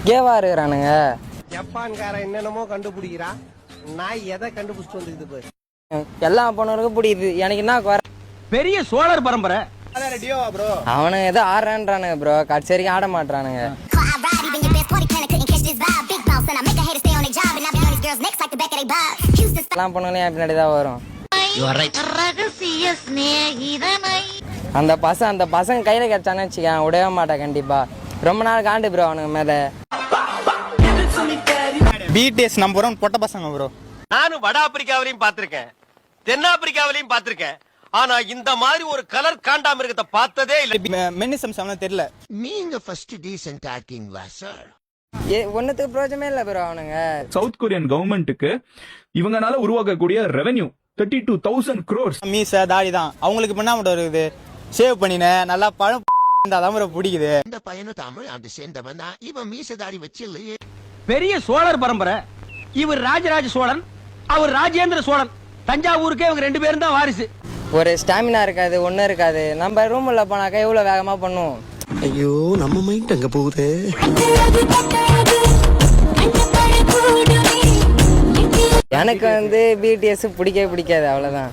கேவா இருக்கிறானுங்க. ஜப்பான்காரன் என்னென்னமோ கண்டுபிடிக்கிறா, நான் எதை கண்டுபிடிச்சிட்டு வந்துக்குது பாரு. எல்லா பொண்ணுங்களுக்கும் பிடிக்குது, எனக்கு என்ன குறை? பெரிய சோழர் பரம்பரை. அவனுங்க ஏதோ ஆடுறான்றானுங்க ப்ரோ, கடைசி வரைக்கும் ஆட மாட்டானுங்க. எல்லா பொண்ணுங்களையும் என் பின்னாடி தான் வரும். அந்த பசங்க கையில கிடைச்சானு வச்சுக்கேன், விடவே மாட்டேன் கண்டிப்பா. ரொம்ப நாள் காண்டு ப்ரோ அவனுங்க மேல. பிடிஎஸ் நம்பர் பொட்ட பசங்க ப்ரோ. நானும் வட ஆப்பிரிக்காவிலையும் பாத்திருக்கேன், தென்னாப்பிரிக்காவிலையும் பாத்திருக்கேன். ஆனா இந்த மாதிரி ஒரு கலர் காண்டாமிருகத்தை பார்த்ததே இல்ல. மென்னிசம் சமம் தெரியல. நீங்க ஃபர்ஸ்ட் டீசன்ட் ஆக்கிங்களா சார்? ஒன்னுத்துக்கு பிரயோஜனமே இல்ல ப்ரோ அவனுங்க. சவுத் கொரியன் கவர்மெண்ட்டுக்கு இவங்கனால உருவாக்கக்கூடிய ரெவென்யூ 32,000 crores. மீச தாடி தான் அவங்களுக்கு பண்ணா மட்டும் இருக்குது. சேவ் பண்ணின நல்லா பழம் இருந்தாதான் ப்ரோ பிடிக்குது. இந்த பையனும் தமிழ் அந்த சேர்ந்தவன் தான். இவன் மீசதாரி வச்சு இல்லையே. பெரிய சோழர் பரம்பரை. இவர் ராஜராஜ சோழன், அவர் ராஜேந்திர சோழன். தஞ்சாவூருக்கே இவங்க 2 பேரும் தான் வாரிசு. ஒரு ஸ்டாமினா இருக்காது, ஒன்றும் இருக்காது. நம்ம ரூம்ல போனாக்கா எவ்வளோ வேகமா பண்ணுவோம். ஐயோ, நம்ம மைண்ட் அங்க போகுது. எனக்கு பிடிஎஸ் பிடிக்கவே பிடிக்காது, அவ்வளோதான்.